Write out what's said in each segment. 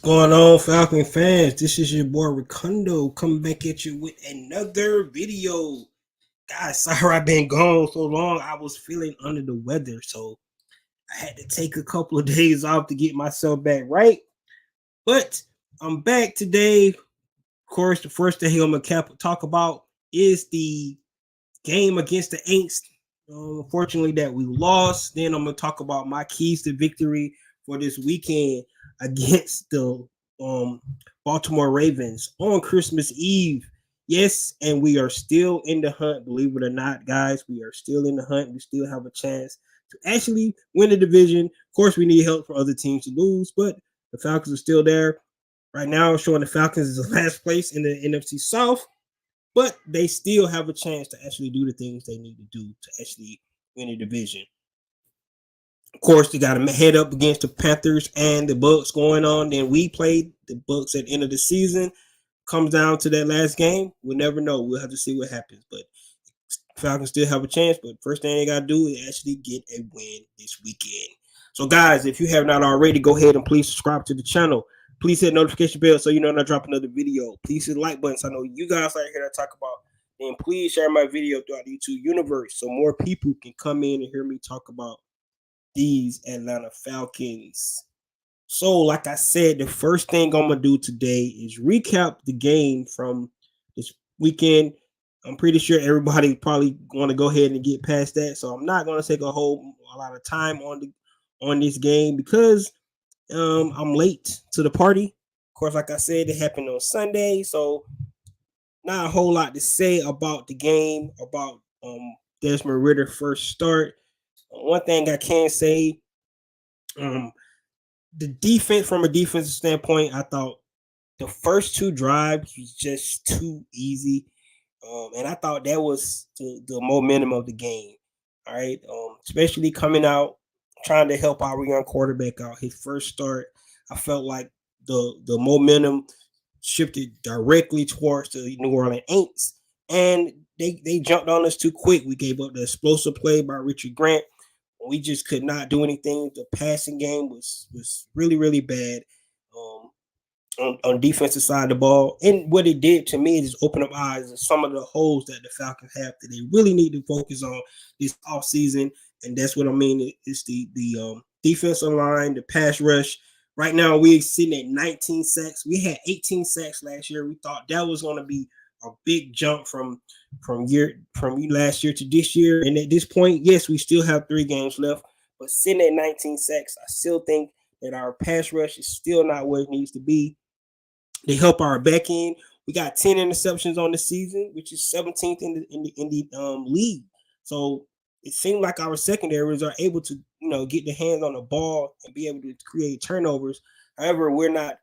Going on, Falcon fans? This is your boy Recondo coming back at you with another video. Guys, sorry I've been gone so long. I was feeling under the weather, so I had to take a couple of days off to get myself back right. But I'm back today. Of course, the first thing I'm gonna talk about is the game against the Aints. Unfortunately, that we lost. Then I'm gonna talk about my keys to victory for this weekend against the Baltimore Ravens on Christmas Eve. Yes, and we are still in the hunt. Believe it or not, guys, we are still in the hunt. We still have a chance to actually win the division. Of course, we need help for other teams to lose, but the Falcons are still there. Right now, showing the Falcons is the last place in the NFC South, but they still have a chance to actually do the things they need to do to actually win the division. Of course, they got to head up against the Panthers and the Bucks going on. Then we played the Bucks at the end of the season. Comes down to that last game. We'll never know. We'll have to see what happens. But Falcons still have a chance. But first thing they got to do is actually get a win this weekend. So, guys, if you have not already, go ahead and please subscribe to the channel. Please hit the notification bell so you know when I drop another video. Please hit the like button so I know you guys are here to talk about. And please share my video throughout the YouTube universe so more people can come in and hear me talk about these Atlanta Falcons. So, like I said, the first thing I'm going to do today is recap the game from this weekend. I'm pretty sure everybody probably going to go ahead and get past that. So, I'm not going to take a lot of time on this game because I'm late to the party. Of course, like I said, it happened on Sunday. So, not a whole lot to say about the game, about Desmond Ritter's first start. One thing I can say, the defense, from a defensive standpoint, I thought the first two drives was just too easy. And I thought that was the momentum of the game. All right. Especially coming out, trying to help our young quarterback out. His first start, I felt like the momentum shifted directly towards the New Orleans Aints. And they jumped on us too quick. We gave up the explosive play by Richard Grant. We just could not do anything. The passing game was really, really bad on defensive side of the ball. And what it did to me is open up eyes to some of the holes that the Falcons have that they really need to focus on this offseason. And that's what I mean. It's the defensive line, the pass rush. Right now, we're sitting at 19 sacks. We had 18 sacks last year. We thought that was going to be a big jump from last year to this year. And at this point, yes, we still have 3 games left, but sitting at 19 sacks, I still think that our pass rush is still not where it needs to be. They help our back end. We got 10 interceptions on the season, which is 17th in the league. So it seemed like our secondaries are able to, get their hands on the ball and be able to create turnovers. However, we're not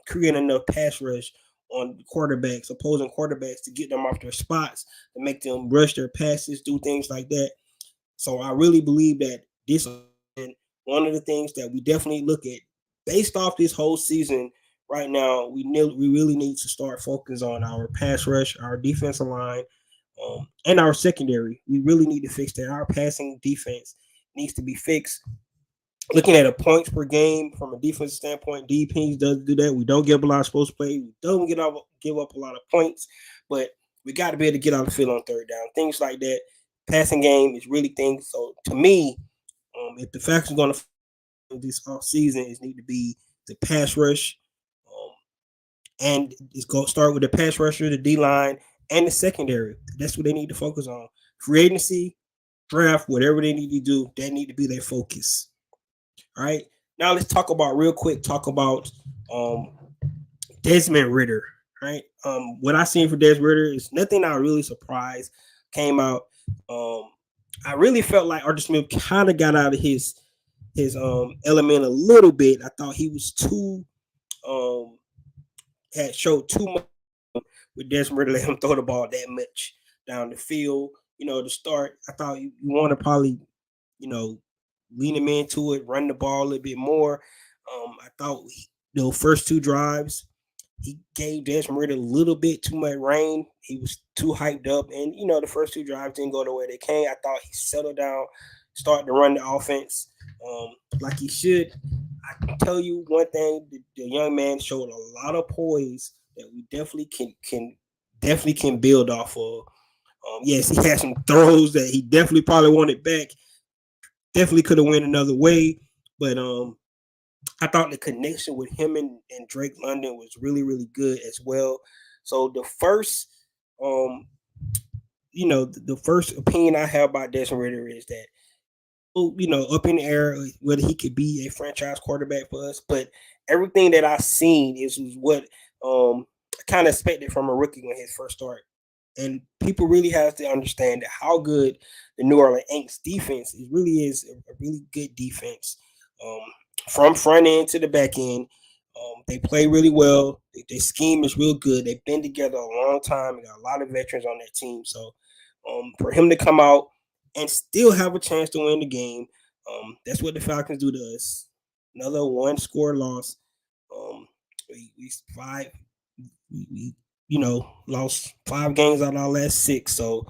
creating enough pass rush on quarterbacks, opposing quarterbacks, to get them off their spots, to make them rush their passes, do things like that. So I really believe that this is one of the things that we definitely look at based off this whole season. Right now, we really need to start focusing on our pass rush, our defensive line, and our secondary. We really need to fix that. Our passing defense needs to be fixed. Looking at a points per game from a defensive standpoint, DPs does do that. We don't give up a lot of supposed play. We don't give up a lot of points, but we got to be able to get on the field on third down. Things like that. Passing game is really things. So to me, if the Falcons are going to this offseason, it need to be the pass rush, and it's going to start with the pass rusher, the D line, and the secondary. That's what they need to focus on. Free agency, draft, whatever they need to do, that need to be their focus. All right. Now let's talk about Desmond Ridder. Right. What I seen for Desmond Ridder is nothing I really surprised came out. I really felt like Arthur Smith kind of got out of his element a little bit. I thought he was had showed too much with Desmond Ridder, let him throw the ball that much down the field. To start, I thought you want to probably, lean him into it, run the ball a little bit more. I thought the first 2 drives, he gave Desmond Ridder a little bit too much rain. He was too hyped up. And, the first 2 drives didn't go the way they came. I thought he settled down, started to run the offense like he should. I can tell you one thing: the young man showed a lot of poise that we definitely can build off of. Yes, he had some throws that he definitely probably wanted back. Definitely could have went another way, but I thought the connection with him and Drake London was really, really good as well. So the first, um, the first opinion I have about Desmond Ritter is that, up in the air whether he could be a franchise quarterback for us, but everything that I've seen is what I kind of expected from a rookie when his first start. And people really have to understand that how good the New Orleans Aints defense is a really good defense. Um, from front end to the back end, they play really well. Their scheme is real good. They've been together a long time. They got a lot of veterans on that team. So for him to come out and still have a chance to win the game, that's what the Falcons do to us. Another one score loss. We five we lost 5 games out of our last 6, so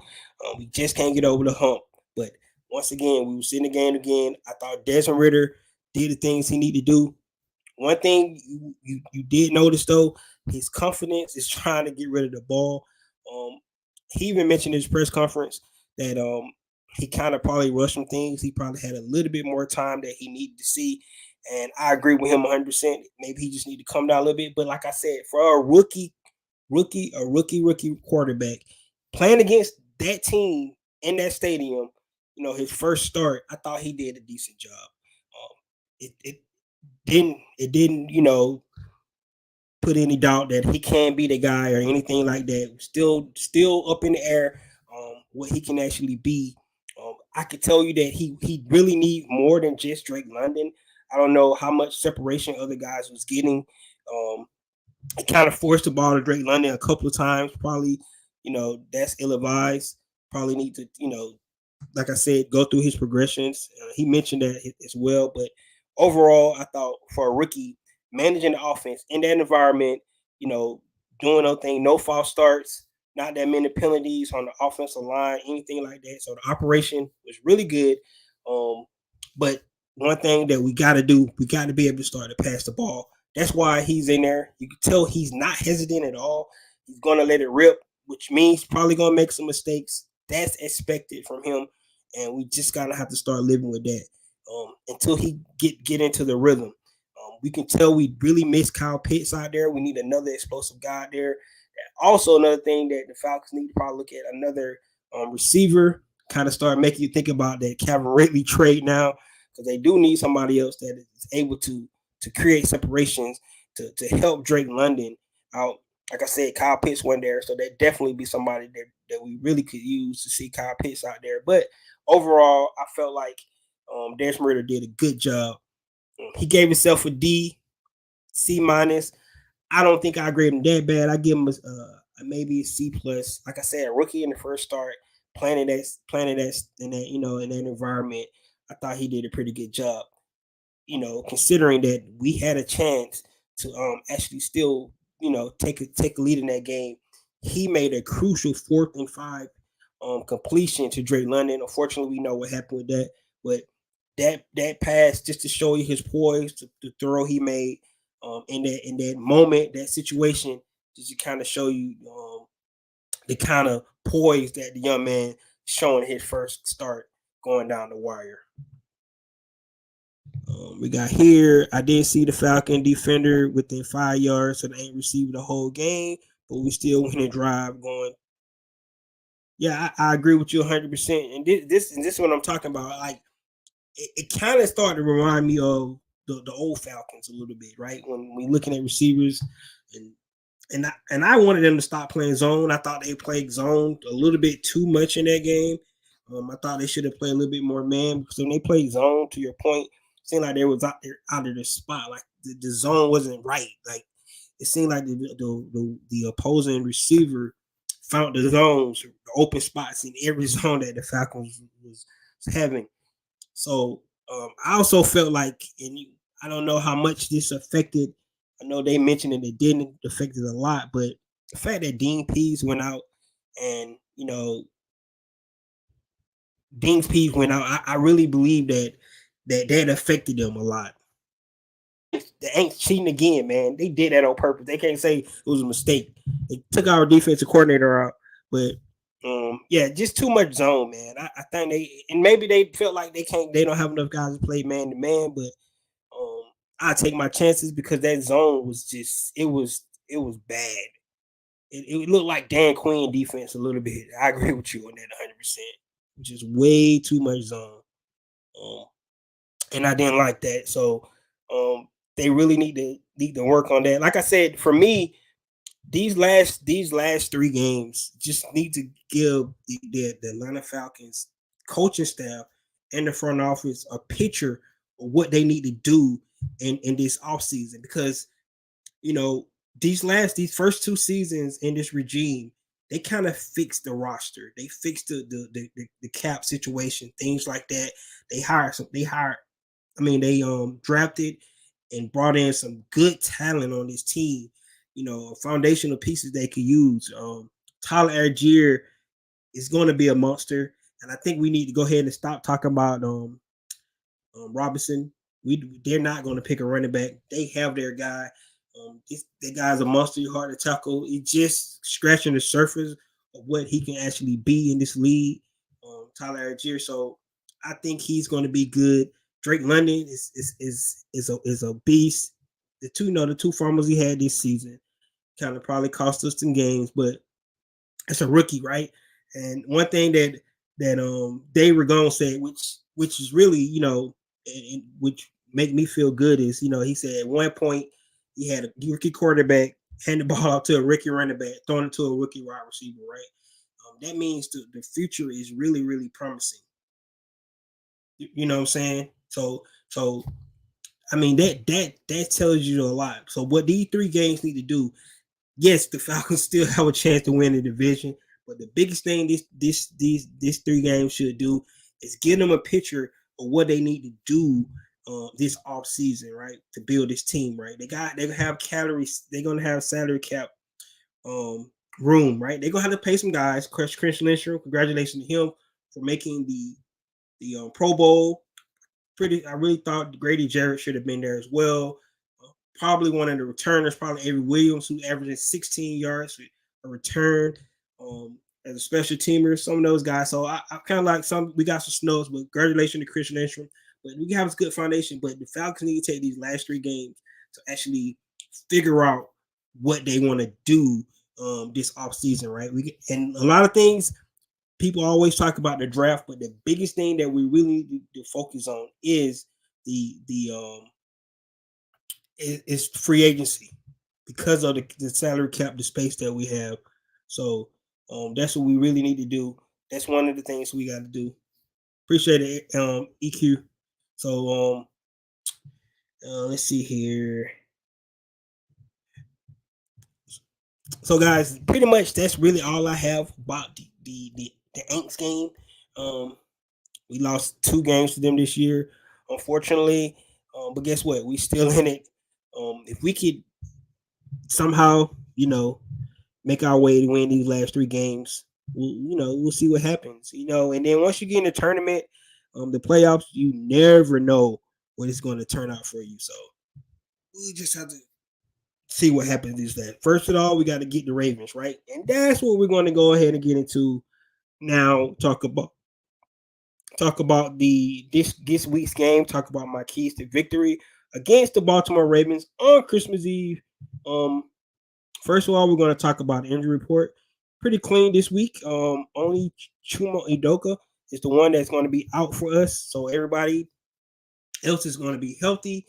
we just can't get over the hump. But once again, we was in the game again. I thought Desmond Ritter did the things he needed to do. One thing you did notice though, his confidence is trying to get rid of the ball. Um, he even mentioned in his press conference that he kind of probably rushed some things. He probably had a little bit more time that he needed to see. And I agree with him 100%. Maybe he just need to come down a little bit. But like I said, for a rookie quarterback playing against that team in that stadium, his first start, I thought he did a decent job. It didn't put any doubt that he can be the guy or anything like that. Still up in the air. What he can actually be. I could tell you that he really needs more than just Drake London. I don't know how much separation other guys was getting. It kind of forced the ball to Drake London a couple of times. Probably, that's ill advised. Probably need to, like I said, go through his progressions. He mentioned that as well. But overall, I thought for a rookie, managing the offense in that environment, doing no thing, no false starts, not that many penalties on the offensive line, anything like that. So the operation was really good. But one thing that we got to do, we got to be able to start to pass the ball. That's why he's in there. You can tell he's not hesitant at all. He's going to let it rip, which means probably going to make some mistakes. That's expected from him, and we just gotta have to start living with that until he get into the rhythm. We can tell we really miss Kyle Pitts out there. We need another explosive guy out there. Also, another thing that the Falcons need to probably look at another receiver. Kind of start making you think about that Calvin Ridley trade now, because they do need somebody else that is able to create separations to help Drake London out. Like I said, Kyle Pitts went there, so that definitely be somebody that we really could use to see Kyle Pitts out there. But overall, I felt like Desmond Ritter did a good job. He gave himself a D, C minus. I don't think I grade him that bad. I give him maybe a C plus. Like I said, a rookie in the first start, planning that in that in that environment. I thought he did a pretty good job. Considering that we had a chance to actually still, take a lead in that game. He made a crucial 4th and 5 completion to Drake London. Unfortunately, we know what happened with that, but that pass just to show you his poise, the throw he made in that moment, that situation, just to kind of show you the kind of poise that the young man showing his first start going down the wire. We got here. I did see the Falcon defender within 5 yards, so they ain't received the whole game, but we still win a drive going. Yeah, I agree with you 100%. And this is what I'm talking about. Like it kind of started to remind me of the old Falcons a little bit, right? When we looking at receivers and I wanted them to stop playing zone. I thought they played zone a little bit too much in that game. I thought they should have played a little bit more man, because when they played zone, to your point, it seemed like they was out of their spot. Like the zone wasn't right. Like it seemed like the opposing receiver found the zones, the open spots in every zone that the Falcons was having. So I also felt like, I don't know how much this affected. I know they mentioned that it didn't affect it a lot, but the fact that Dean Pease went out and Dean Pease went out, I really believe that affected them a lot. The Aints cheating again, man. They did that on purpose. They can't say it was a mistake. They took our defensive coordinator out, but yeah, just too much zone, man. I think and maybe they felt like they don't have enough guys to play man to man, but I take my chances because that zone was just it was bad. It looked like Dan Quinn defense a little bit. I agree with you on that 100%. Just way too much zone. Um, and I didn't like that. So they really need to work on that. Like I said, for me, these last 3 games just need to give the Atlanta Falcons coaching staff and the front office a picture of what they need to do in this offseason because you know these first 2 seasons in this regime they kind of fixed the roster. They fixed the cap situation, things like that. They hired they drafted and brought in some good talent on this team. Foundational pieces they could use. Tyler Algier is going to be a monster, and I think we need to go ahead and stop talking about Robinson. They're not going to pick a running back. They have their guy. That guy's a monster. He's hard to tackle. He's just scratching the surface of what he can actually be in this league. Tyler Algier. So I think he's going to be good. Drake London is a beast. The two fumbles he had this season kind of probably cost us some games, but it's a rookie, right? And one thing that Dave Ragone said, which is really and which make me feel good is he said at one point he had a rookie quarterback hand the ball out to a rookie running back, throwing it to a rookie wide receiver, right? That means the future is really really promising. You know what I'm saying? So that tells you a lot. So what these 3 games need to do, yes, the Falcons still have a chance to win the division, but the biggest thing this 3 games should do is give them a picture of what they need to do this off season, right, to build this team, right. They have calories. They're gonna have salary cap room, right. They're gonna have to pay some guys. Chris Lindstrom, congratulations to him for making the Pro Bowl. I really thought Grady Jarrett should have been there as well. Probably one of the returners, probably Avery Williams, who averaged 16 yards a return as a special teamer. Some of those guys. So I kind of like we got some snubs, but congratulations to Chris Lindstrom. But we have a good foundation. But the Falcons need to take these last 3 games to actually figure out what they want to do this offseason, right? And a lot of things people always talk about the draft, but the biggest thing that we really need to focus on is is free agency because of the salary cap, the space that we have. So that's what we really need to do. That's one of the things we got to do. Appreciate it, EQ. So let's see here. So guys, pretty much that's really all I have about the Aints game. We lost 2 games to them this year, unfortunately. But guess what? We still in it. If we could somehow, make our way to win these last 3 games, we'll see what happens. And then once you get in the tournament, the playoffs, you never know what it's going to turn out for you. So we just have to see what happens is that first of all, we got to get the Ravens, right? And that's what we're going to go ahead and get into now. Talk about this week's game. Talk about my keys to victory against the Baltimore Ravens on Christmas Eve. First of all, we're going to talk about the injury report. Pretty clean this week. Only Chuma Idoka is the one that's going to be out for us. So everybody else is going to be healthy.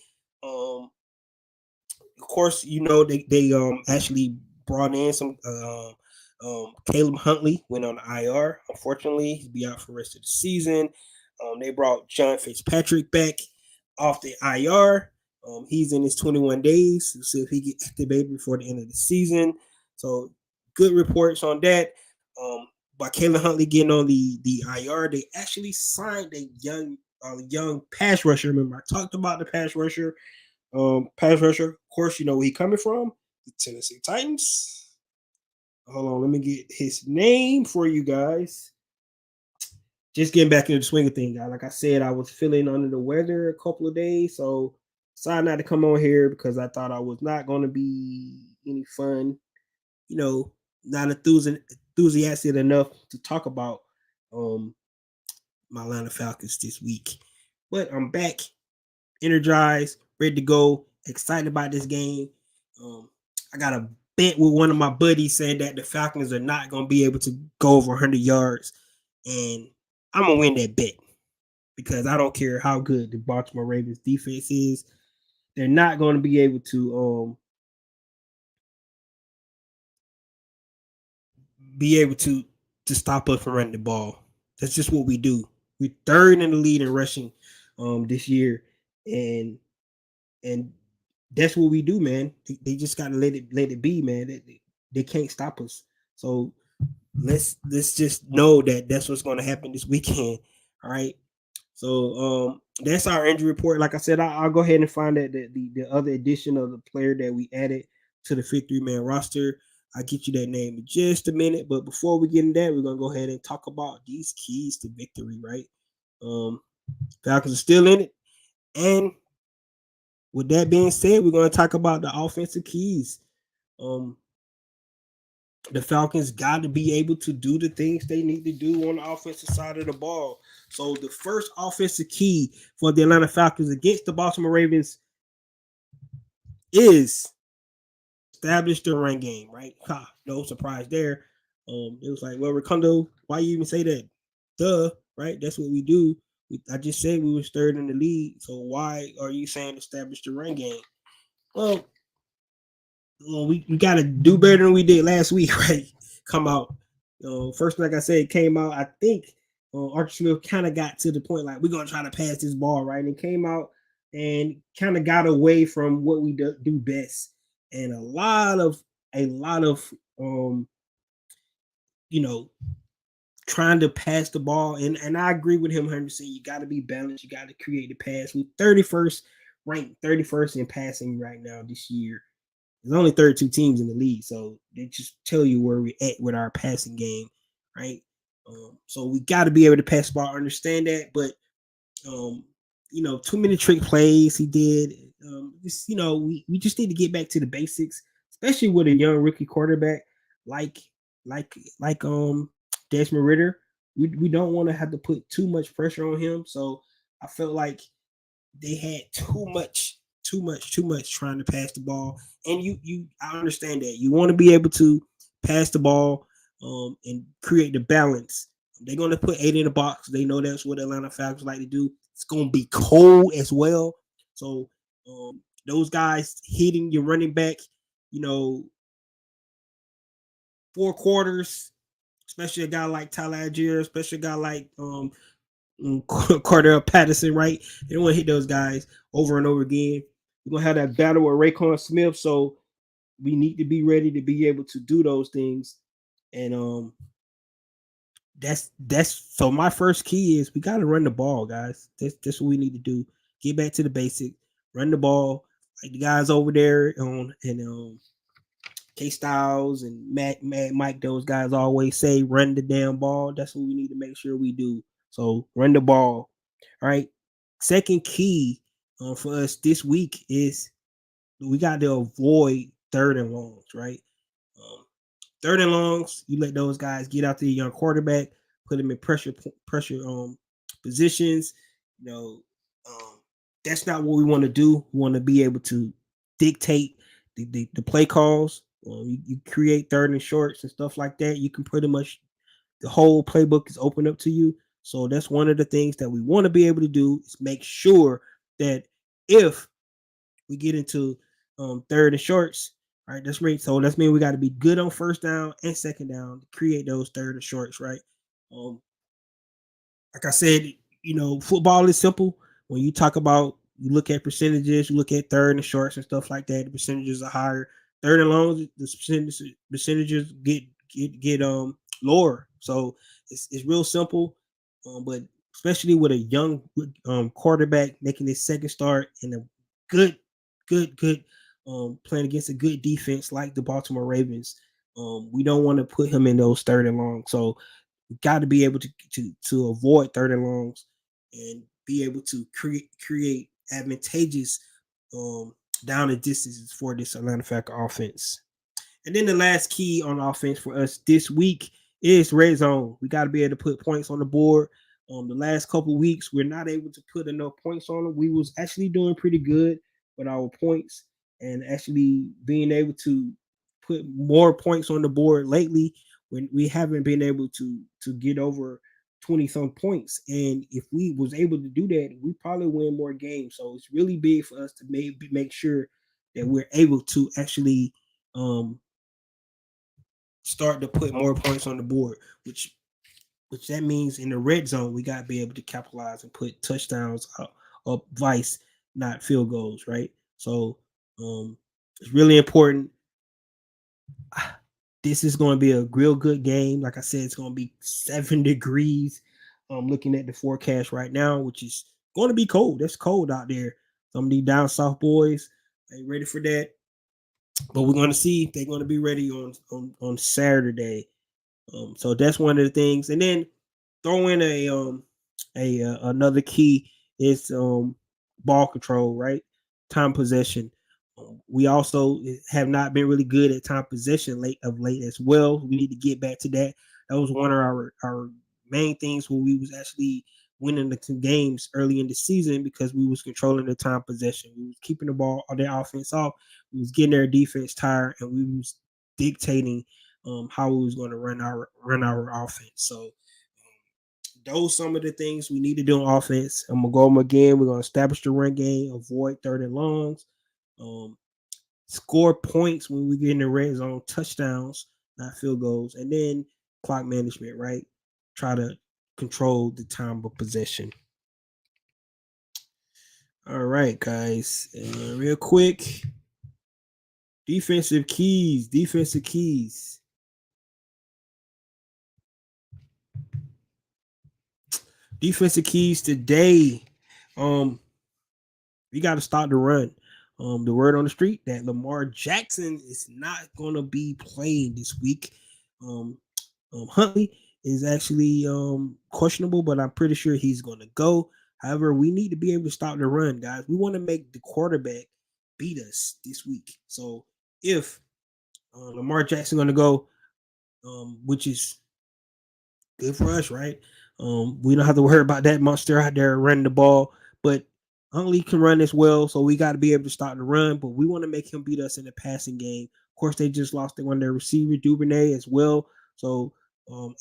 Of course, they actually brought in some Caleb Huntley went on IR. Unfortunately, he'll be out for the rest of the season. They brought John Fitzpatrick back off the IR. He's in his 21 days. We'll see if he gets activated before the end of the season. So good reports on that. By Caleb Huntley getting on the IR, they actually signed a young pass rusher. Remember, I talked about the pass rusher. Of course, you know where he coming from? The Tennessee Titans. Hold on, let me get his name for you guys. Just getting back into the swing of things, guys. Like I said, I was feeling under the weather a couple of days, so decided not to come on here because I thought I was not going to be any fun. Not enthusiastic enough to talk about um my Atlanta Falcons this week. But I'm back, energized, ready to go, excited about this game. I got a bet with one of my buddies saying that the Falcons are not going to be able to go over 100 yards, and I'm going to win that bet because I don't care how good the Baltimore Ravens defense is. They're not going to be able to stop us from running the ball. That's just what we do. We're third in the lead in rushing this year, and and that's what we do, man. They just gotta let it be, man. They can't stop us. So let's just know that that's what's going to happen this weekend. All right. So that's our injury report. Like I said, I'll go ahead and find that the other edition of the player that we added to the 53-man roster. I'll get you that name in just a minute. But before we get into that, we're gonna go ahead and talk about these keys to victory, right? Um, Falcons are still in it. And with that being said, we're gonna talk about the offensive keys. Um, the Falcons got to be able to do the things they need to do on the offensive side of the ball. So the first offensive key for the Atlanta Falcons against the Baltimore Ravens is establish the run game, right? Ha, no surprise there. It was like, well, Recondo, why you even say that? Duh, right? That's what we do. I just said we were third in the league, so why are you saying establish the run game? Well, we got to do better than we did last week, right? Come out. First, like I said, it came out. I think Arthur Smith kind of got to the point like we're gonna try to pass this ball, right? And it came out and kind of got away from what we do best, and a lot of you know trying to pass the ball, and I agree with him 100%. You got to be balanced. You got to create the pass. We 31st ranked 31st in passing right now this year. There's only 32 teams in the league, so they just tell you where we're at with our passing game, right? So we got to be able to pass the ball. I understand that, but um, too many trick plays he did. We just need to get back to the basics, especially with a young rookie quarterback like Desmond Ritter. We don't want to have to put too much pressure on him. So I felt like they had too much trying to pass the ball. And I understand that you want to be able to pass the ball and create the balance. They're going to put 8 in the box. They know that's what Atlanta Falcons like to do. It's going to be cold as well. So those guys hitting your running back, you know, 4 quarters, especially a guy like Tyler Algier, especially a guy like Cordell Patterson, right? They don't want to hit those guys over and over again. We're gonna have that battle with Raekwon Smith, so we need to be ready to be able to do those things. And that's so my first key is we got to run the ball, guys. That's what we need to do. Get back to the basic, run the ball. Like the guys over there on and K Styles and Matt Mike, those guys always say, run the damn ball. That's what we need to make sure we do. So run the ball. All right. Second key for us this week is we got to avoid third and longs, right? Um, third and longs, you let those guys get out to the young quarterback, put them in pressure positions. You know, um, that's not what we want to do. We want to be able to dictate the play calls. You create third and shorts and stuff like that. You can pretty much the whole playbook is open up to you. So that's one of the things that we want to be able to do is make sure that if we get into third and shorts, right? That's right. So that's mean we got to be good on first down and second down to create those third and shorts, right? Um, like I said, football is simple. When you talk about, you look at percentages, you look at third and shorts and stuff like that. The percentages are higher. Third and longs, the percentages get lower. So it's real simple, but especially with a young quarterback making his second start in a good playing against a good defense like the Baltimore Ravens. We don't want to put him in those third and long. So we got to be able to avoid third and longs and be able to create advantageous down the distances for this Atlanta Falcons offense. And then the last key on offense for us this week is red zone. We got to be able to put points on the board. The last couple of weeks, we're not able to put enough points on them. We was actually doing pretty good with our points and actually being able to put more points on the board lately when we haven't been able to get over 20 some points. And if we was able to do that, we probably win more games. So it's really big for us to make sure that we're able to actually start to put more points on the board, which that means in the red zone we got to be able to capitalize and put touchdowns up vice, not field goals, right? So it's really important. This is going to be a real good game. Like I said, it's going to be 7 degrees. I'm looking at the forecast right now, which is going to be cold. It's cold out there. Some of these down south boys ain't ready for that. But we're going to see if they're going to be ready on Saturday. So that's one of the things. And then throw in a another key is ball control, right? Time possession. We also have not been really good at time possession late as well. We need to get back to that. That was one of our main things when we was actually winning the games early in the season because we was controlling the time possession. We was keeping the ball on their offense off. We was getting their defense tired, and we was dictating how we was going to run our offense. So those some of the things we need to do on offense. I'm gonna go them again. We're gonna establish the run game, avoid third and longs, score points when we get in the red zone, touchdowns, not field goals, and then clock management. Right, try to control the time of possession. All right, guys, real quick. Defensive keys. Defensive keys today. We got to stop the run. The word on the street that Lamar Jackson is not going to be playing this week. Huntley is actually questionable, but I'm pretty sure he's going to go. However, we need to be able to stop the run, guys. We want to make the quarterback beat us this week. So if Lamar Jackson going to go, which is good for us, right? We don't have to worry about that monster out there running the ball, but Huntley can run as well, so we got to be able to start the run. But we want to make him beat us in the passing game. Of course, they just lost one of their receiver, Duvernay, as well. So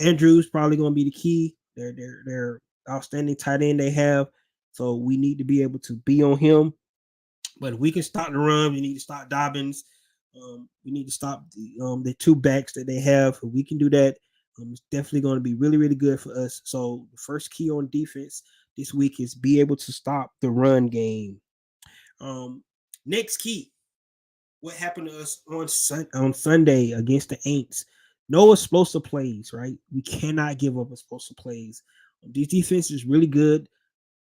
Andrews probably going to be the key. They're outstanding tight end they have, so we need to be able to be on him. But if we can stop the run, we need to stop Dobbins. We need to stop the two backs that they have. If we can do that, it's definitely going to be really, really good for us. So the first key on defense this week is be able to stop the run game. Next key, what happened to us on Sunday against the Aints? No explosive plays, right? We cannot give up explosive plays. This defense is really good.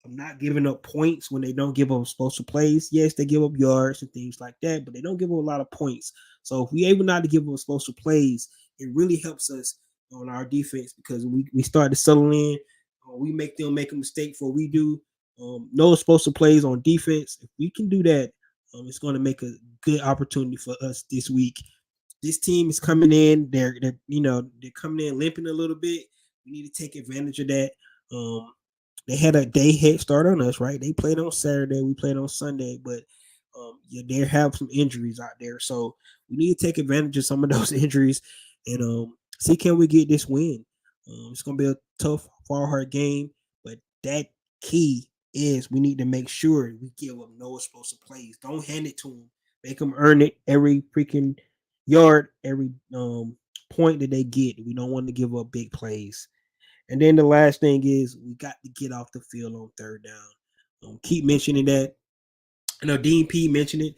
I'm not giving up points when they don't give up explosive plays. Yes, they give up yards and things like that, but they don't give up a lot of points. So if we're able not to give up explosive plays, it really helps us on our defense because we start to settle in. We make them make a mistake before we do. No explosive plays on defense. If we can do that, it's going to make a good opportunity for us this week. This team is coming in. They're coming in limping a little bit. We need to take advantage of that. They had a day head start on us, right? They played on Saturday, we played on Sunday, but they have some injuries out there, so we need to take advantage of some of those injuries and see can we get this win. It's gonna be a tough, far hard game, but that key is we need to make sure we give up no explosive plays. Don't hand it to them. Make them earn it every freaking yard, every point that they get. We don't want to give up big plays. And then the last thing is we got to get off the field on third down. Keep mentioning that. I know DP mentioned it.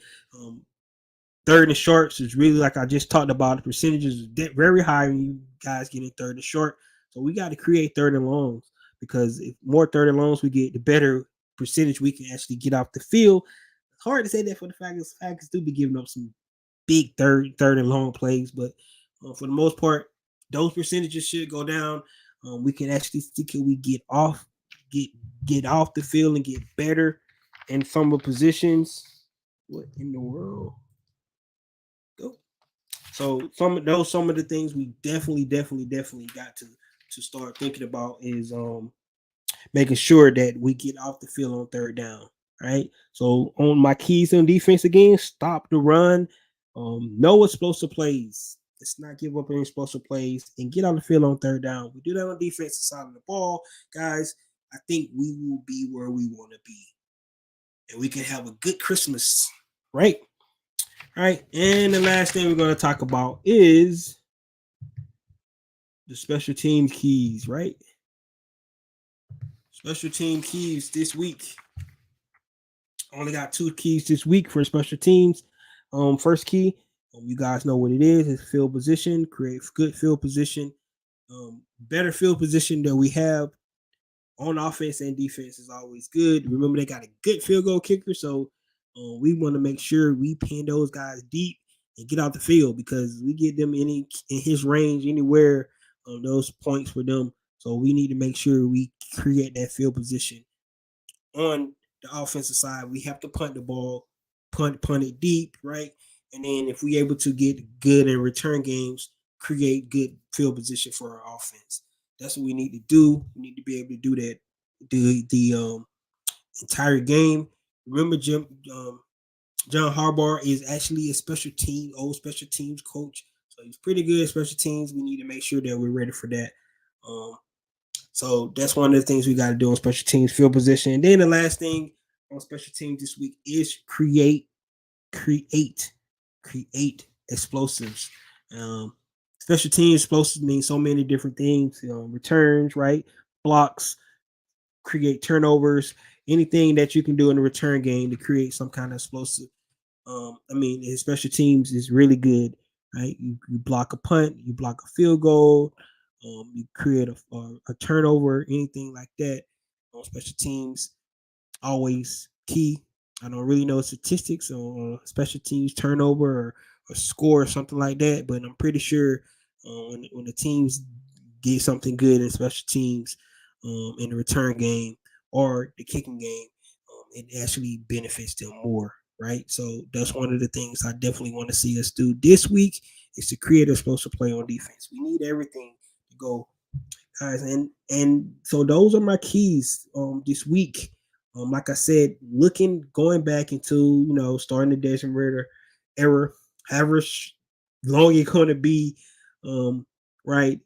Third and shorts is really like I just talked about. The percentages is very high when you guys get in third and short. So we got to create third and longs because if more third and longs we get, the better percentage we can actually get off the field. It's hard to say that for the Falcons do be giving up some big third and long plays, but for the most part, those percentages should go down. We can actually see can we get off the field and get better in some of the positions. What in the world? Go. So some of the things we definitely got to start thinking about is making sure that we get off the field on third down. Right. So on my keys on defense again, stop the run. No explosive plays. Let's not give up any explosive plays and get on the field on third down. We do that on defensive side of the ball, guys. I think we will be where we want to be, and we can have a good Christmas. Right. All right. And the last thing we're going to talk about is the special team keys. Right. Special team keys this week. Only got 2 keys this week for special teams. First key, you guys know what it is field position, create good field position. Better field position that we have on offense and defense is always good. Remember, they got a good field goal kicker, so we want to make sure we pin those guys deep and get out the field because we get them in his range anywhere on those points for them. So we need to make sure we create that field position. On the offensive side, we have to punt the ball, punt it deep, right? And then if we able to get good in return games, create good field position for our offense. That's what we need to do. We need to be able to do that the entire game. Remember, John Harbaugh is actually a old special teams coach. So he's pretty good at special teams. We need to make sure that we're ready for that. So that's one of the things we got to do on special teams, field position. And then the last thing on special teams this week is create explosives. Special teams explosives mean so many different things. Returns, right? Blocks, create turnovers, anything that you can do in the return game to create some kind of explosive. Special teams is really good, right? You block a punt, you block a field goal, you create a turnover, anything like that on special teams. Always key. I don't really know statistics on special teams turnover or score or something like that, but I'm pretty sure when the teams get something good in special teams in the return game or the kicking game, it actually benefits them more, right? So that's one of the things I definitely want to see us do this week is to create a explosive play on defense. We need everything to go, guys, and so those are my keys this week. Like I said, going back into starting the Desmond Ritter era, however long it's going to be, right?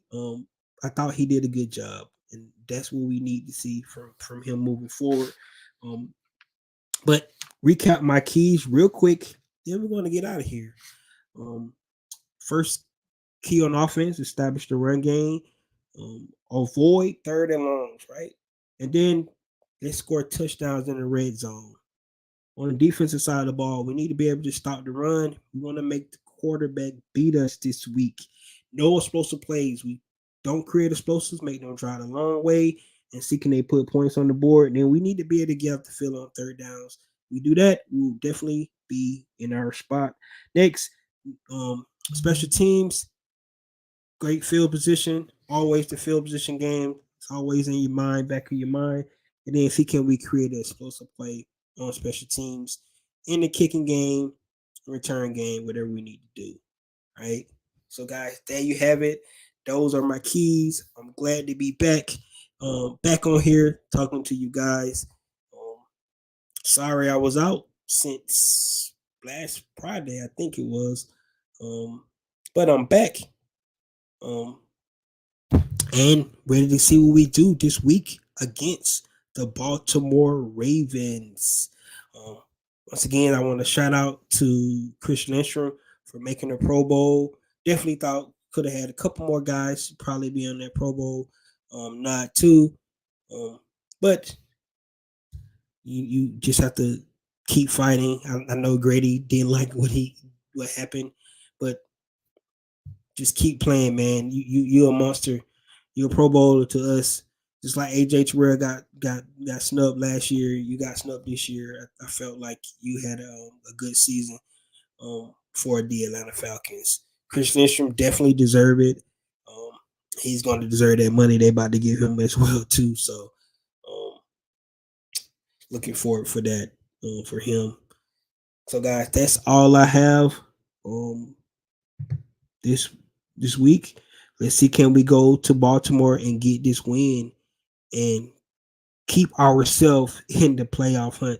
I thought he did a good job, and that's what we need to see from him moving forward. But recap my keys real quick, then we're going to get out of here. First key on offense: establish the run game, avoid third and longs, right? And then let's score touchdowns in the red zone. On the defensive side of the ball, we need to be able to stop the run. We want to make the quarterback beat us this week. No explosive plays. We don't create explosives, make them drive a long way and see can they put points on the board. And then we need to be able to get up the field on third downs. We do that, we'll definitely be in our spot. Next, special teams, great field position. Always the field position game. It's always in your mind, back of your mind. And then see can we create an explosive play on special teams in the kicking game, return game, whatever we need to do. Right. So guys, there you have it. Those are my keys. I'm glad to be back. Back on here talking to you guys. Sorry I was out since last Friday, I think it was. But I'm back. And ready to see what we do this week against the Baltimore Ravens. Once again, I want to shout out to Chris Lindstrom for making the Pro Bowl. Definitely thought could have had a couple more guys probably be on that Pro Bowl. Not two. But you just have to keep fighting. I know Grady didn't like what happened, but just keep playing, man. You're a monster. You're a Pro Bowler to us. Just like AJ Terrell got snubbed last year, you got snubbed this year. I felt like you had a good season for the Atlanta Falcons. Chris Lindstrom definitely deserved it. He's going to deserve that money they about to give him as well too. So looking forward for that for him. So guys, that's all I have this this week. Let's see, can we go to Baltimore and get this win and keep ourselves in the playoff hunt?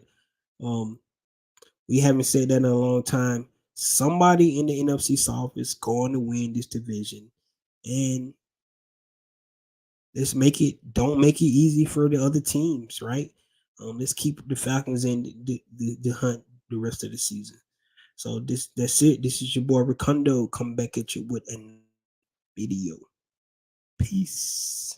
We haven't said that in a long time. Somebody in the NFC South is going to win this division, and let's make it. Don't make it easy for the other teams, right? Let's keep the Falcons in the hunt the rest of the season. So that's it. This is your boy Recondo. Come back at you with a video. Peace.